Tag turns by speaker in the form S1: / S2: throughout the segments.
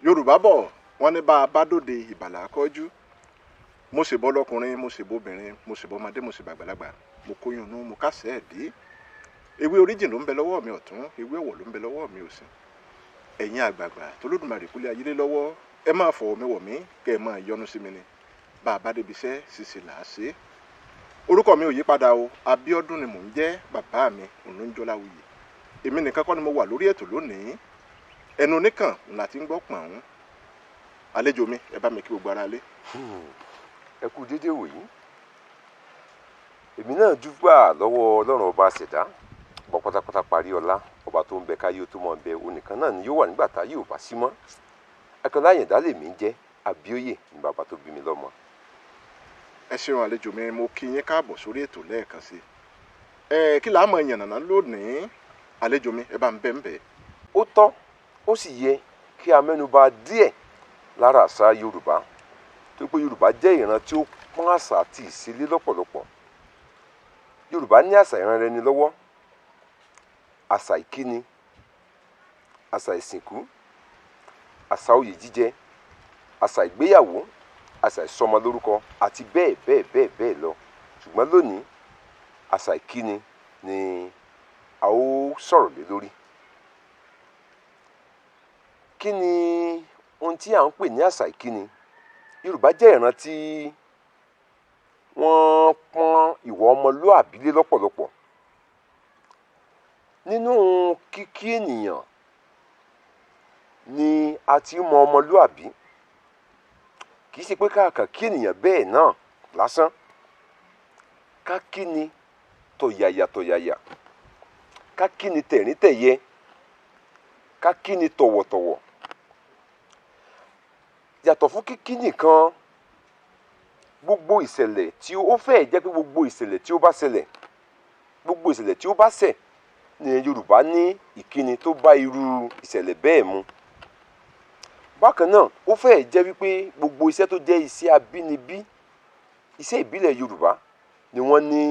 S1: Yorùbá bọ̀ wọ́n ní bá a bá dòde ìbàlà kọjú. Mo ṣe bọ́ lọ́kùnrin, mo ṣe bóbìnrin, mo ṣe bọ́mọdé, mo ṣe bàgbàlagbà, mo kóyún inú, mo kásẹ̀ ẹ̀ dé. Ewé oríjìn ló ń bẹ lọ́wọ́ mi ọ̀tún, ewé ọ̀wọ̀ ló ń bẹ lọ́wọ́ mi òsì. Ẹ̀yin àgbààgbà t'Olódùmarè kúlé ayé lọ́wọ́, ẹ máa fọwọ́ mi wọ̀ mí, kẹ́ ẹ máa yọ́nú sí mi ni. Bá a bá débi iṣẹ́ ṣíṣe là á ṣe. Orúkọ mi ò yí padà o, Abíọ́dún ni mò ń jẹ́, bàbá mi Ònúnjọ́láwuyì. Èmi nìkan kọ́ ni mo wà lórí ètò lónìí. Ẹnu oníkàn ńlá tí ń gbọ́ pọ̀n. Àlejò mi, ẹ bá mi kí gbogbo ara lé.
S2: Ẹ kú dédé wòyí. Èmi náà júbà lọ́wọ́ Ọlọ́run ọba àṣẹ̀dá, ọba pátápátá parí ọlá, ọba tó ń bẹ káyé tó mọ̀ bẹ, onìkan náà ni yóò wà nígbà táyé ò bá sí mọ́. Akínọlá Àyàndá lèmi ń jẹ́, Abíóyè ni bàbá tó bí mi lọ́mọ.
S1: Ẹ ṣeun àlejò mi, mo kí yín káàbọ̀ sórí ètò lẹ́ẹ̀kan sí. Kí làá mọ̀ yànnàná lónìí? Àlejò mi, ẹ bá ń bẹ̀ ń bẹ̀.
S2: Ó tọ́, ó sì yẹ kí a mẹ́nuba díẹ̀ lára àṣà Yorùbá, tó pé Yorùbá jẹ́ ìran tí ó pọ́n àṣà àti ìṣẹ̀lẹ̀ lọ́pọ̀lọpọ̀. Yorùbá ní àṣà ìranraẹni lọ́wọ́, àṣà ìkíni, àṣà ìsìnkú, àṣà oyè jíjẹ, àṣà ìgbéyàwó, àṣà ìsọmọlórúkọ àti bẹ́ẹ̀ bẹ́ẹ̀ bẹ́ẹ̀ bẹ́ẹ̀ lọ. Ṣùgbọ́n lónìí, àṣà ìkíni ni a ó sọ̀rọ̀ lé lórí. Kí ni ohun tí à ń pè ní àṣà ìkíni? Yorùbá jẹ́ ìran tí wọ́n pọ́n ìwà ọmọlúàbí lé lọ́pọ̀lọpọ̀. Nínú kíkí ènìyàn ni a ti mọ ọmọlúàbí. Kì í ṣe pé káàkà kí ènìyàn bẹ́ẹ̀ náà lásán. Ká kí ni tọ̀yàyà tọ̀yàyà, ká kí ni tẹ̀ríntẹ̀yẹ, ká kí ni tọ̀wọ̀tọ̀wọ̀. Yàtọ̀ fún kíkí nìkan, gbogbo ìṣẹ̀lẹ̀ tí ó fẹ́ jẹ́ pé gbogbo ìṣẹ̀lẹ̀ tí ó bá ṣẹlẹ̀, gbogbo ìṣẹ̀lẹ̀ tí ó bá ṣẹ̀ ni Yorùbá ní ìkíni tó bá irú ìṣẹ̀lẹ̀ bẹ́ẹ̀ mu. Bákan náà, ó fẹ́ jẹ́ wípé gbogbo iṣẹ́ tó jẹ́ iṣẹ́ abínibí, iṣẹ́ ìbílẹ̀ Yorùbá ni wọ́n ní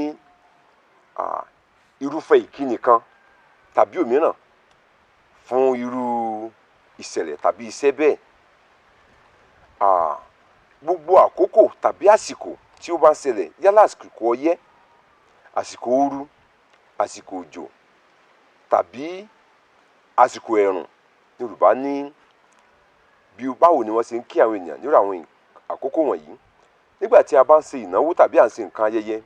S2: irúfẹ́ ìkíni kan tàbí òmíràn fún irú ìṣẹ̀lẹ̀ tàbí iṣẹ́ bẹ́ẹ̀. Gbogbo àkókò tàbí àsìkò tí ó bá ń ṣẹlẹ̀, yálà àsìkò ọyẹ́, àsìkò ooru, àsìkò òjò tàbí àsìkò ẹ̀rùn, Yorùbá ní báwo ni wọ́n ṣe ń kí àwọn ènìyàn nírú àwọn àkókò wọ̀nyí. Nígbà tí a bá ń ṣe ìnáwó tàbí à ń ṣe nǹkan ayẹyẹ,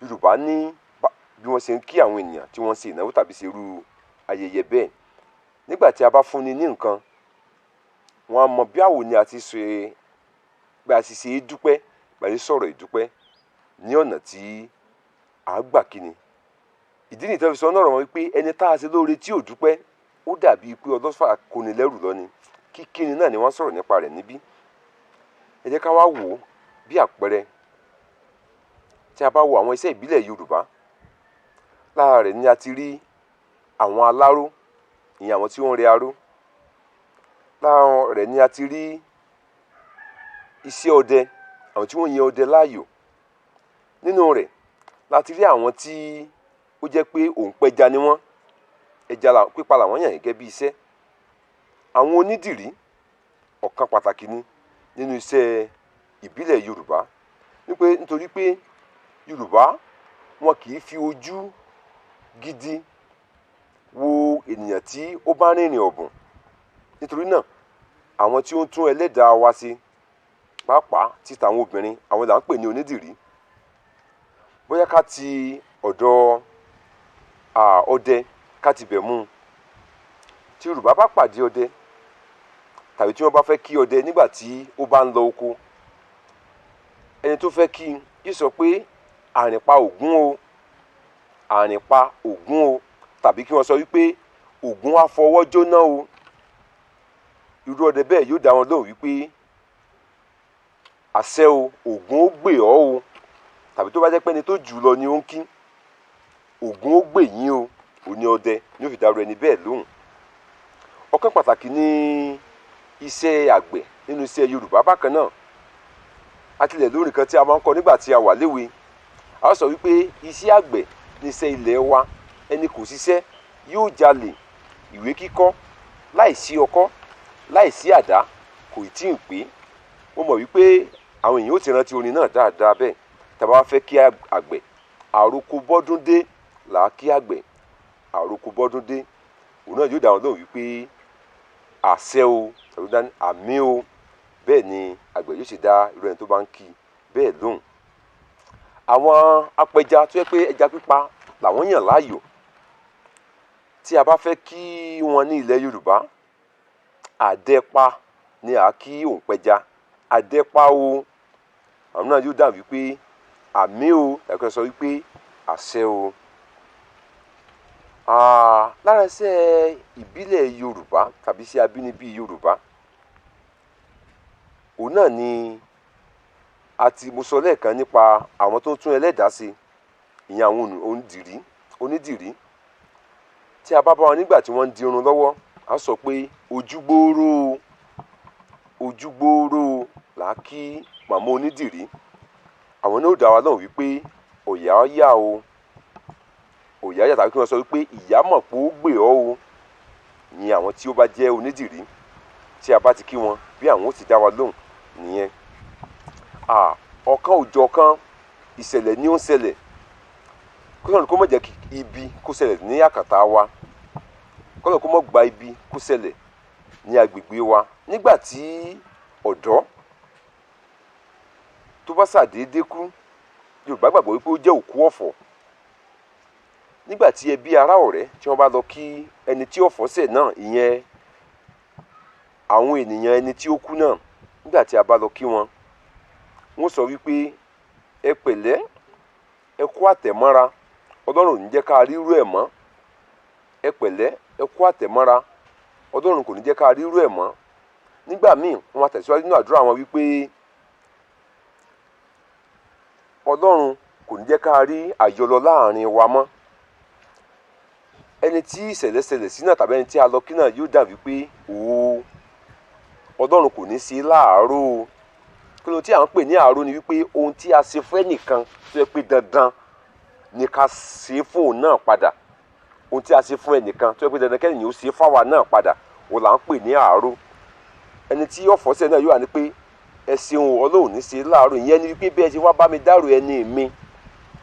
S2: Yorùbá ní bí wọ́n ṣe ń kí àwọn ènìyàn tí wọ́n ṣe ìnáwó tàbí ṣe irú ayẹyẹ bẹ́ẹ̀. Nígbà tí a bá fúnni ní nǹkan, wọ́n á mọ bí àwo ni a ti ṣe é dúpẹ́, pẹ̀lú sọ̀rọ̀ ìdúpẹ́ ní ọ̀nà tí a gbà kíni. Ìdí nìyí tó fi sọ náà wọn wípé ẹni tá a ṣe lóore tí ò dúpẹ́, ó dàbí pé ọlọ́fà kóni lẹ́rù lọ ni. Kíkíni náà ni wọ́n sọ̀rọ̀ nípa rẹ̀ níbí. Ẹ jẹ́ ká wá wò ó bí àpẹẹrẹ. Tí a bá wo àwọn iṣẹ́ ìbílẹ̀ Yorùbá, lára rẹ̀ ni a ti rí àwọn aláró, ìyẹn àwọn tí wọ́n ń rẹ aró. Lára rẹ̀ ni a ti rí iṣẹ́ ọdẹ, àwọn tí wọ́n yan ọdẹ láàyò. Nínú rẹ̀ la ti rí àwọn tí ó jẹ́ pé òǹpẹja ni wọ́n, ẹja pípa làwọn yàn gẹ́gẹ́ bí iṣẹ́. Àwọn onídìrí ọ̀kan pàtàkì ni nínú iṣẹ́ ìbílẹ̀ Yorùbá, nítorí pé Yorùbá wọn kì í fi ojú gidi wo ènìyàn tí ó bá rìnrìn ọ̀bùn. Nítorí náà, àwọn tí ó ń tún ẹlẹ́dàá wa ṣe, pàápàá títa àwọn obìnrin, àwọn là ń pè ní onídìrí. Bóyá ká ti ọ̀dọ̀ ọdẹ ká ti bẹ̀ mú. Tí Yorùbá bá pàdé ọdẹ tàbí tí wọ́n bá fẹ́ kí ọdẹ nígbà tí ó bá ń lọ oko, ẹni tó fẹ́ kí yóò sọ pé àrìnpa Ògún o, àrìnpa Ògún o, tàbí kí wọ́n sọ wípé Ògún á fọwọ́ jóná o. Irú ọdẹ bẹ́ẹ̀ yóò dá wọn lóhùn wípé àṣẹ o, Ògún ó gbè ọ́ o. Tàbí tó bá jẹ́ pé ẹni tó jù lọ ni ó ń kí, Ògún ó gbè yín o, òní ọdẹ ni ó fi dárú ẹni bẹ́ẹ̀ lóhùn. Ọ̀kan pàtàkì ni iṣẹ́ àgbẹ̀ nínú iṣẹ́ Yorùbá. Bákan náà, àtilẹ̀ lórí kan tí a máa ń kọ nígbà tí a wà léwe. A sọ wípé iṣẹ́ àgbẹ̀ ní iṣẹ́ ilẹ̀ wa, ẹni kò ṣiṣẹ́ yóò jalè. Ìwé kíkọ́ láìsí ọkọ́ láìsí àdá kò tí ì pé. Mo mọ̀ wípé àwọn èèyàn ó ti rántí orin náà dáadáa bẹ́ẹ̀. Tá bá fẹ́ kí àgbẹ̀ àròkọ bọ́dún dé là á kí àgbẹ̀ àròkọ bọ́dún dé. Òun náà yóò dá wọn lóhùn wípé àṣẹ o tàbí dání àmì o. Bẹ́ẹ̀ ni àgbẹ̀ yóò ṣe dá irú ẹni tó bá ń kí bẹ́ẹ̀ lóhùn. Àwọn apẹja tó yẹ pé ẹja pípa làwọn yàn láàyò, tí a bá fẹ́ kí wọn ní ilẹ̀ Yorùbá, àdẹ́pa ni à á kí òǹpẹja. Àdẹ́pa o. Àwọn náà yóò dá wípé àmì o ẹ̀kọ́ sọ wípé àṣẹ o. Lára iṣẹ́ ìbílẹ̀ Yorùbá tàbí iṣẹ́ abínibí Yorùbá, òun náà ni mo sọ lẹ́ẹ̀kan nípa àwọn tó ń tún ẹlẹ́dàá ṣe, ìyẹn àwọn onídìrí. Tí a bá bá wọn nígbà tí wọ́n ń dirun lọ́wọ́, a sọ pé ojúgbòòrò là á kí màmá onídìrí. Àwọn náà ó dá wa lóhùn wípé ọ̀yá yá o, ọ̀yá yá, tàbí kí wọ́n sọ wípé ìyá mọ̀ pé ó gbè ọ́ o. Ìyẹn àwọn tí ó bá jẹ́ onídìrí, tí a bá ti kí wọn bí àwọn ó ti dá wa lóhùn nìyẹn. Ọ̀kan òjọ̀kan ìṣẹ̀lẹ̀ ni ó ń ṣẹlẹ̀. Kọ́lọ́run kó má jẹ́ kí ibi kó ṣẹlẹ̀ ní àkàtà wa. Kọ́lọ́run kó má gba ibi kó ṣẹlẹ̀ ní agbègbè wa. Nígbà tí ọ̀dọ́ tó bá ṣàdédé kú, Yorùbá gbàgbọ́ wípé ó jẹ́ òkú ọ̀fọ̀. Nígbà tí ẹbí ará ọ̀rẹ́ tí wọ́n bá lọ kí ẹni tí ọ̀fọ̀ ṣẹ̀ náà, ìyẹn àwọn ènìyàn ẹni tí ó kú náà, nígbà tí a bá lọ kí wọn, wọ́n sọ wípé ẹ pẹ̀lẹ́, ẹ kú àtẹ̀mọ́ra, Ọlọ́run ò ní jẹ́ ká rírú ẹ̀ mọ́. Ẹ pẹ̀lẹ́, ẹ kú àtẹ̀mọ́ra, Ọlọ́run kò ní jẹ́ ká rírú ẹ̀ mọ́. Nígbà míì wọ́n á tẹ̀síwájú nínú àdúrà wọn wípé Ọlọ́run kò ní jẹ́ ká rí àyọlọ láàrin wa mọ́. Ẹni tí ìṣẹ̀lẹ̀ ṣẹlẹ̀ sí náà tàbí ẹni tí a lọ kí náà yóò dà wípé Ọlọ́run kò ní ṣe láàárọ̀ o. Kí ló tí à ń pè ní àárọ̀ ni wípé ohun tí a ṣe fún ẹnìkan tó yẹ pé dandan ni ká ṣe fún òun náà padà. Ohun tí a ṣe fún ẹnìkan tó yẹ pé dandan kẹ́ni ó ṣe fáwa náà padà, òun là ń pè ní àárọ̀. Ẹni tí ọ̀fọ̀ ṣẹ̀ náà yóò wà ní pé ẹ ṣeun Ọlọ́run ní ṣe láàárọ̀. Ìyẹn ni wípé bí ẹ ṣe wá bá mi dárò ẹni mi,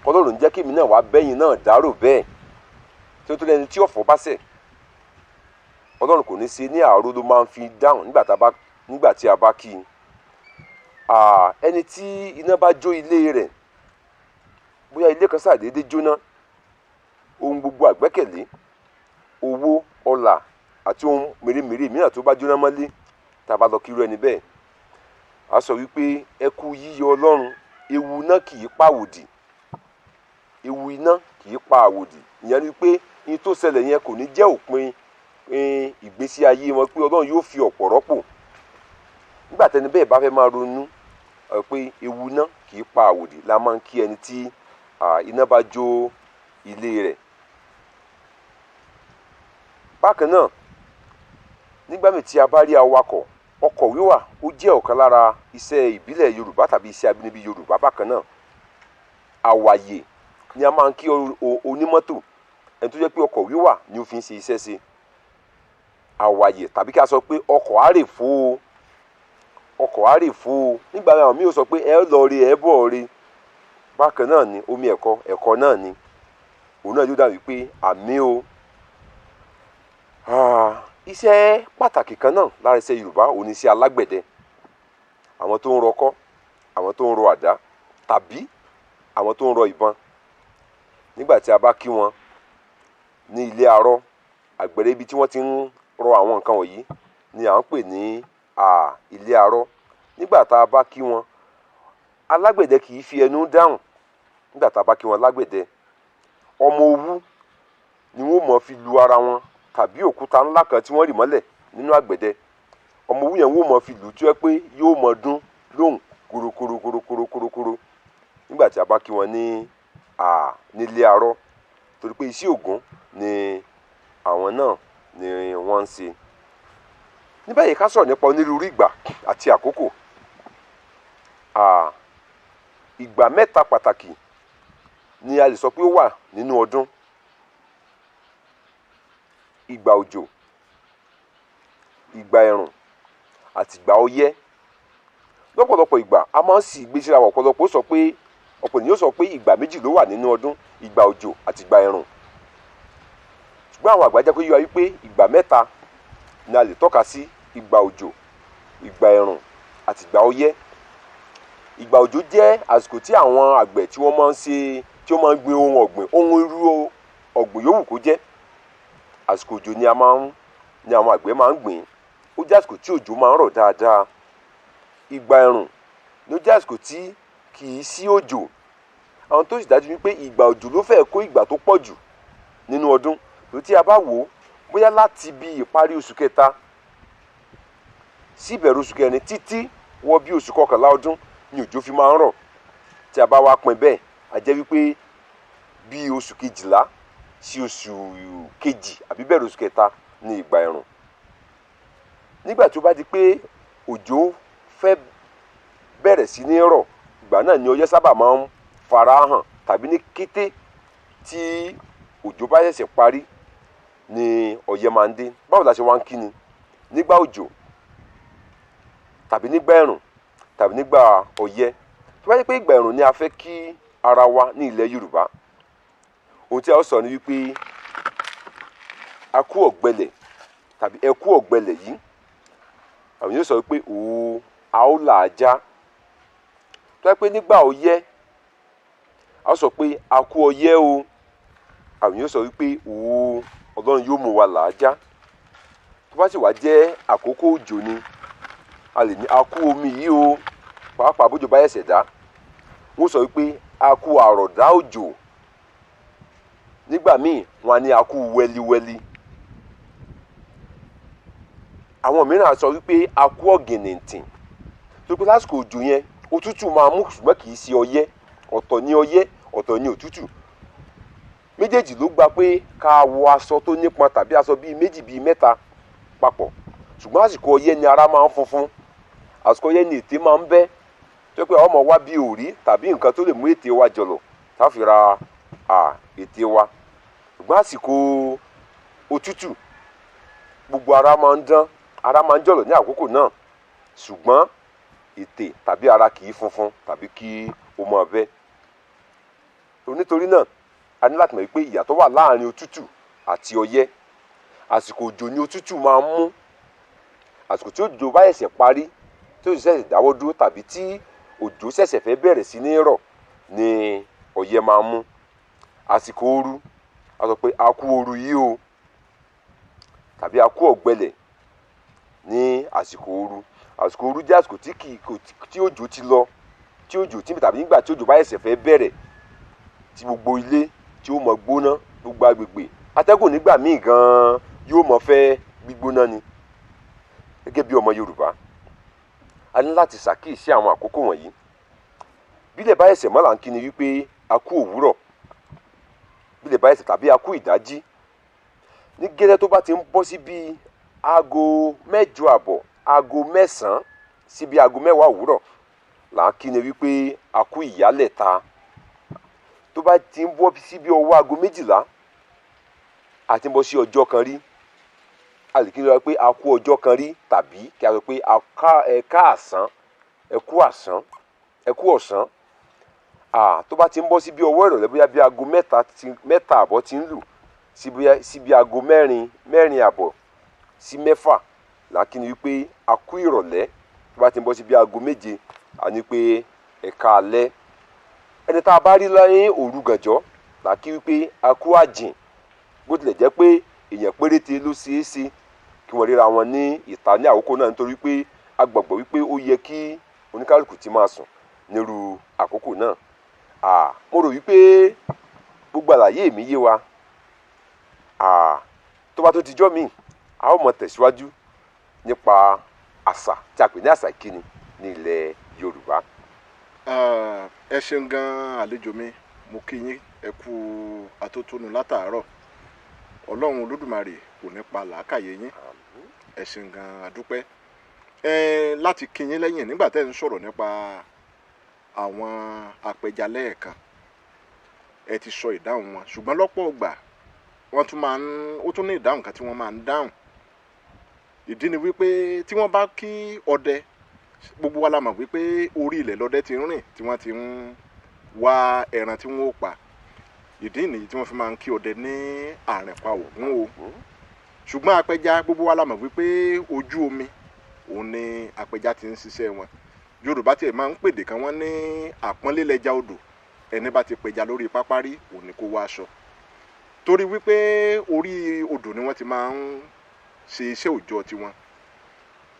S2: Ọlọ́run jẹ́ kí èmi náà wá bẹ́yìn náà dárò bẹ́ẹ̀. Tí ó tó lẹ́ni tí ọ̀fọ̀ bá ṣẹ̀, Ọlọ́run kò ní ṣe ní àárọ̀ ló máa ń fi dáhùn nígbà tí a bá kí i. Ẹni tí iná bá jó ilé rẹ̀, bóyá ilé kan ṣàdédé jóná, ohun gbogbo àgbẹ́kẹ̀lé, owó, ọlà àti ohun mèremère mìíràn tó bá jóná mọ́lé, tá a bá lọ kí irú ẹni bẹ́ẹ̀, a sọ wípé ẹ kú yíyọ Ọlọ́run, ewu iná kì í pa àwòdì. Ewu iná kì í pa àwòdì. Ìyẹn ni pé ní tó ṣẹlẹ̀ yẹn kò ní jẹ́ òpin ìgbésí ayé wọn, pé Ọlọ́run yóò fi ọ̀pọ̀ rọ́pò. Nígbà tẹ́ni bẹ́ẹ̀ bá fẹ́ máa ronú pé ewu iná kì í pa àwòdì, la máa ń kí ẹni tí iná bá jó ilé rẹ̀. Bákan náà, nígbà míì tí a bá rí awakọ̀, ọkọ̀ wíwà ó jẹ́ ọ̀kan lára iṣẹ́ ìbílẹ̀ Yorùbá tàbí iṣẹ́ abínibí Yorùbá. Bákan náà, àwàyè ni a máa ń kí onímọ́tò, ẹni tó jẹ́ pé ọkọ̀ wíwà ni ó fi ń ṣe iṣẹ́ ṣe. Àwàyè tàbí kí a sọ pé ọkọ̀ àrèfò o, ọkọ̀ àrèfò o. Nígbà míì àwọn míì ó sọ pé ẹ lọ rí ẹ bọ̀ rí. Bákan náà ni omi ẹ̀kọ́ náà ni. Òun náà yóò dà wípé àmì o. Iṣẹ́ pàtàkì kan náà lára iṣẹ́ Yorùbá òun ni iṣẹ́ alágbẹ̀dẹ. Àwọn tó ń rọkọ́, àwọn tó ń rọ àdá tàbí àwọn tó ń rọ ìbọn. Nígbà tí a bá kí wọn ní ilé arọ, àgbẹ̀dẹ ibi tí wọ́n ti ń rọ àwọn nǹkan wọ̀nyí ni à ń pè ní ilé arọ. Nígbà tá a bá kí wọn, alágbẹ̀dẹ kì í fi ẹnu dáhùn. Nígbà tá a bá kí wọn lágbẹ̀dẹ, ọmọ owú ni wọ́n mọ̀ fi lu ara wọn, tàbí òkúta ńlá kan tí wọ́n rì mọ́lẹ̀ nínú àgbẹ̀dẹ. Ọmọ owú yẹn wọ́n mọ̀ fi lù tí ó yẹ pé yóò mọ̀ dún lóhùn kúrúkúrúkúrúkúrú nígbà tí a bá kí wọn nílé arọ, torí pé iṣẹ́ Ògún ni àwọn náà ni wọ́n ń ṣe. Ní báyìí ká sọ̀rọ̀ nípa onírúurú ìgbà àti àkókò. Ìgbà mẹ́ta pàtàkì ni a lè sọ pé ó wà nínú ọdún. Ìgbà òjò, ìgbà ẹ̀rùn àti ìgbà ọyẹ́. Lọ́pọ̀lọpọ̀ ìgbà a máa ń sì gbé síra wọn. Ọ̀pọ̀ ènìyàn sọ pé ìgbà méjì ló wà nínú ọdún, ìgbà òjò àti ìgbà ẹ̀rùn. Ṣùgbọ́n àwọn àgbà jẹ́ kó yé wa wípé ìgbà mẹ́ta ni a lè tọ́ka sí: ìgbà òjò, ìgbà ẹ̀rùn àti ìgbà ọyẹ́. Ìgbà òjò jẹ́ àsìkò tí àwọn àgbẹ̀ tí wọ́n máa ń gbin ohun ọ̀gbìn, ohun irú ọ̀gbìn yòówù kó jẹ́. Àsìkò òjò ni àwọn àgbẹ̀ máa ń gbìn. Ó jẹ́ àsìkò tí òjò máa ń rọ̀ dáadáa. Ìgbà ẹ̀rùn ló jẹ́ àsìkò tí kì í sí òjò. Àwọn tó sì dájú wípé ìgbà òjò ló fẹ́ kó ìgbà tó pọ̀ jù nínú ọdún. Tó tí a bá wò ó, bóyá láti bí ìparí oṣù kẹta sí ìbẹ̀rẹ̀ oṣù kẹrin títí wọ bí oṣù kọkànlá ọdún ni òjò fi máa ń rọ̀. Tí a bá wá pín bẹ́ẹ̀, a jẹ́ wípé bí oṣù kejìlá sí oṣù kejì àbí bẹ̀rẹ̀ oṣù kẹta ni ìgbà ẹ̀rùn. Nígbà tí ó bá di pé òjò fẹ́ bẹ̀rẹ̀ sí ní rọ̀, ìgbà náà ni ọyẹ́ sábà máa ń farahàn, tàbí ní kété tí òjò bá ṣẹ̀ṣẹ̀ parí ni ọyẹ́ máa ń dé. Báwo la ṣe wá ń kí ni? Nígbà òjò tàbí nígbà ẹ̀rùn tàbí nígbà ọyẹ́. Tó bá jẹ́ pé ìgbà ẹ̀rùn ni a fẹ́ kí ara wa ní ilẹ̀ Yorùbá, ohun tí a ó sọ ni wípé a kú ọ̀gbẹlẹ̀ tàbí ẹ kú ọ̀gbẹlẹ̀ yìí. Àwọn yóò sọ wípé òó a ó là á já. Tó bá jẹ́ pé nígbà ọyẹ́, a ó sọ pé a kú ọyẹ́ o. Àwọn yóò sọ wípé òó Ọlọ́run yóò mú wa là á já. Tó bá sì wá jẹ́ àkókò òjò ni, a lè ní a kú omi yìí o. Pàápàá bójò bá ṣẹ̀ṣẹ̀ dá, wọ́n sọ wípé a kú àrọ̀dá òjò. Nígbà míì wọ́n á ní a kú wẹ́líwẹ́lí. Àwọn mìíràn sọ wípé a kú ọ̀gìnìntìn. Tó pé lásìkò òjò yẹn òtútù máa mú, ṣùgbọ́n kì í ṣe ọyẹ́. Ọ̀tọ̀ ni ọyẹ́, ọ̀tọ̀ ni òtútù. Méjèèjì ló gba pé ká wọ aṣọ tó nípọn tàbí aṣọ bíi méjì bíi mẹ́ta papọ̀. Ṣùgbọ́n àsìkò ọyẹ́ ni ara máa ń funfun. Àsìkò ọyẹ́ ni ètè máa ń bẹ́. Tó pé àwọn ọmọ wa bí òrí tàbí nǹkan tó lè mú ètè wa jọ̀lọ̀ tá fi ra ètè wa. Ṣùgbọ́n àsìkò òtútù, gbogbo ara máa ń dán, ara máa ń jọ̀lọ̀ ní àkókò náà. Ṣùgbọ́n ètè tàbí ara kì í funfun tàbí kí ó máa bẹ́. Nítorí náà, a ní láti mọ̀ wípé ìyàtọ̀ wà láàrin òtútù àti ọyẹ́. Àsìkò òjò ni òtútù máa ń mú. Àsìkò tí òjò bá ṣẹ̀ṣẹ̀ parí, tí òjò ṣẹ̀ṣẹ̀ dáwọ́ dúró tàbí tí òjò ṣẹ̀ṣẹ̀ fẹ́ bẹ̀rẹ̀ sí ní rọ̀ ni ọyẹ́ máa ń mú. Àsìkò ooru, a sọ pé a kú ooru yìí o, tàbí a kú ọ̀gbẹlẹ̀ ní àsìkò ooru. Àsìkò ooru jẹ́ àsìkò tí òjò ti lọ, tàbí nígbà tí òjò bá ṣẹ̀ṣẹ̀ fẹ́ bẹ̀rẹ̀, tí gbogbo ilé tí ó mọ gbóná, gbogbo agbègbè. Atẹ́gùn nígbà míì gan-an yóò mọ fẹ́ gbígbóná ni. Gẹ́gẹ́ bí ọmọ Yorùbá, a ní láti ṣàkíyèsí àwọn àkókò wọ̀nyí. Bí ilẹ̀ bá ṣẹ̀ṣẹ̀ mọ́ là ń kí ni wípé a kú òwúrọ̀. Bí ilẹ̀ bá ṣẹ̀ṣẹ̀ tàbí a kú ìdájí. Ní gẹ́lẹ́ tó bá ti ń bọ́ sí bí aago 8:30, aago 9 sí bí aago 10 òwúrọ̀ là ń kí ni wípé a kú ìyálẹ̀ta. Tó bá ti ń bọ́ sí bí ọwọ́ aago 12, a ti ń bọ́ sí ọjọ́ kan rí. A lè kí ni wá pé a kú ọjọ́ kan rí, tàbí kí a sọ pé ẹ káàsán, ẹ kú àsán, ẹ kú ọ̀sán. Tó bá ti ń bọ́ sí bí ọwọ́ ìrọ̀lẹ́, bóyá bí aago 3 àbọ̀ ti ń lù sí bí aago 4 àbọ̀ sí 6 là ń kí ni wípé a kú ìrọ̀lẹ́. Tó bá ti ń bọ́ sí bí aago 7, a ní pé ẹ káalẹ́. Ẹni tá a bá rí lẹ́yìn òru gànjọ́ là ń kí wípé a kú àjìn. Bó tilẹ̀ jẹ́ pé èèyàn péréte ló ṣeé ṣe kí wọ́n ríra wọn ní ìta ní àkókò náà, nítorí pé a gbàgbọ́ wípé ó yẹ kí oníkálùkù ti máa sùn nírú àkókò náà. Mo rò wípé gbogbo àlàyé mi yé wa. Tó bá tó dijọ́ míì, a ó mọ tẹ̀síwájú nípa àṣà tí a pè ní àṣà ìkíni ní ilẹ̀ Yorùbá.
S1: Ẹ ṣeun gan àlejò mi, mo kí yín, ẹ kú atótónu látàárọ̀. Ọlọ́run Olódùmarè kò ní pa làákàyè yín. Ẹ ṣeun gan àdúpẹ́. Láti kí yín lẹ́yìn nígbà tẹ́ ń sọ̀rọ̀ nípa àwọn apẹja lẹ́ẹ̀kan, ẹ ti sọ ìdáhùn wọn, ṣùgbọ́n lọ́pọ̀ ìgbà ó tún ní ìdáhùn kan tí wọ́n máa ń dáhùn. ìdí ni wípé tí wọ́n bá kí ọdẹ, gbogbo wa la mọ̀ wípé orí ilẹ̀ lọ́dẹ ti ń rìn tí wọ́n ti ń wá ẹran tí wọ́n ó pa. Ìdí nìyí tí wọ́n fi máa ń kí ọdẹ ní àrìnpa Ògún o. Ṣùgbọ́n apẹja, gbogbo wa la mọ̀ wípé ojú omi òun ni apẹja ti ń ṣiṣẹ́ wọn. Yorùbá tiẹ̀ máa ń pèdè kan, wọ́n ní àpọ́nlé lẹja odò, ẹni bá ti pẹja lórí pápá rí òun ni kó wá aṣọ. Torí wípé orí odò ni wọ́n ti máa ń ṣe iṣẹ́ òòjọ́ tiwọn.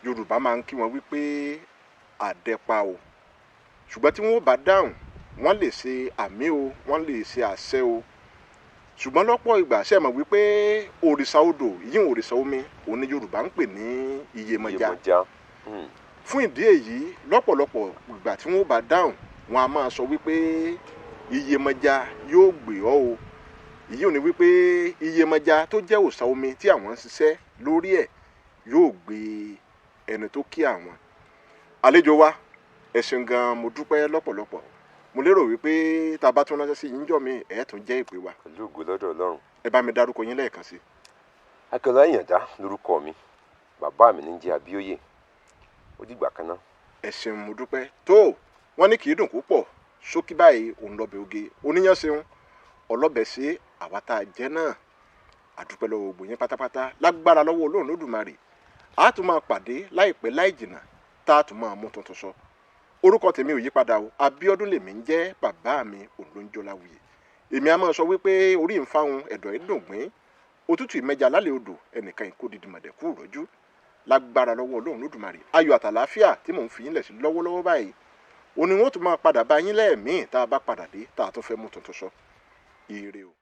S1: Yorùbá máa ń kí wọn wípé àdẹpa o. Ṣùgbọ́n tí wọ́n bá dáhùn, wọ́n lè ṣe àmì o, wọ́n lè ṣe àṣẹ o. Ṣùgbọ́n lọ́pọ̀ ìgbà ṣe mọ̀ wípé òrìṣà odò, ìyín òrìṣà omi, òun ni Yorùbá ń pè ní Iyemọja. Fún ìdí èyí, lọ́pọ̀lọpọ̀ ìgbà tí wọ́n bá dáhùn, wọn a máa sọ wípé Iyemọja yóò gbé ọ o. Èyí ò ní wípé Iyemọja tó jẹ́ òòṣà omi tí àwọn ń ṣiṣẹ́ lórí ẹ̀ yóò gbé ẹni tó kí àwọn. Àlejò wa, ẹ ṣeun gan, mo dúpẹ́ lọ́pọ̀lọpọ̀. Mo lérò wípé tá a bá tún ránṣẹ́ sí yín jọ́ mi, ẹ̀ tún jẹ́ ìpè wa.
S2: Pẹ̀lú ògo lọ́dọ̀ Ọlọ́run.
S1: Ẹ bá mi dárúkọ yín lẹ́ẹ̀kan sí.
S2: Akínọlá Ìyàndá lórúkọ mi, bàbá mi ní jẹ́ Abíóyè. Ó dìgbà kan náà.
S1: Ẹ ṣeun, mo dúpẹ́. Tó wọ́n ní kì í dùn púpọ̀, ṣókí báyìí òun lọ́bẹ̀ oge. Oníyàn ṣeun, ọlọ́bẹ̀ ṣe àwa tá a jẹ́ náà. Àdúpẹ́ lọ́wọ́ gbogbo yín pátápátá, lágbára lọ́wọ́ Ọlọ́run Olódùmarè. A tún máa pàdé láìpẹ́ láì jìnnà, tá a tún máa mú tuntun sọ. Orúkọ tèmi ò yípadà o, Abíọ́dún lèmi ń jẹ́, bàbá mi Olóńjọláwuyè. Èmi a máa sọ wípé orí ń fáwọn ẹ̀dọ̀ ìdùngbín, òtútù ìmẹ́ja lálẹ́ odò, ẹnìkan ìkó didi mọ̀dẹ̀kú rọ́jú. Lágbára lọ́wọ́ Ọlọ́run Olódùmarè, ayọ̀ àtàlàáfíà tí mò ń fi yín lẹ̀ sí lọ́wọ́lọ́wọ́ báyìí, òní wọn tún máa padà bá yín lẹ́ẹ̀mí tá a bá padà dé, tá a tún fẹ́ mú tuntun sọ. Ire o.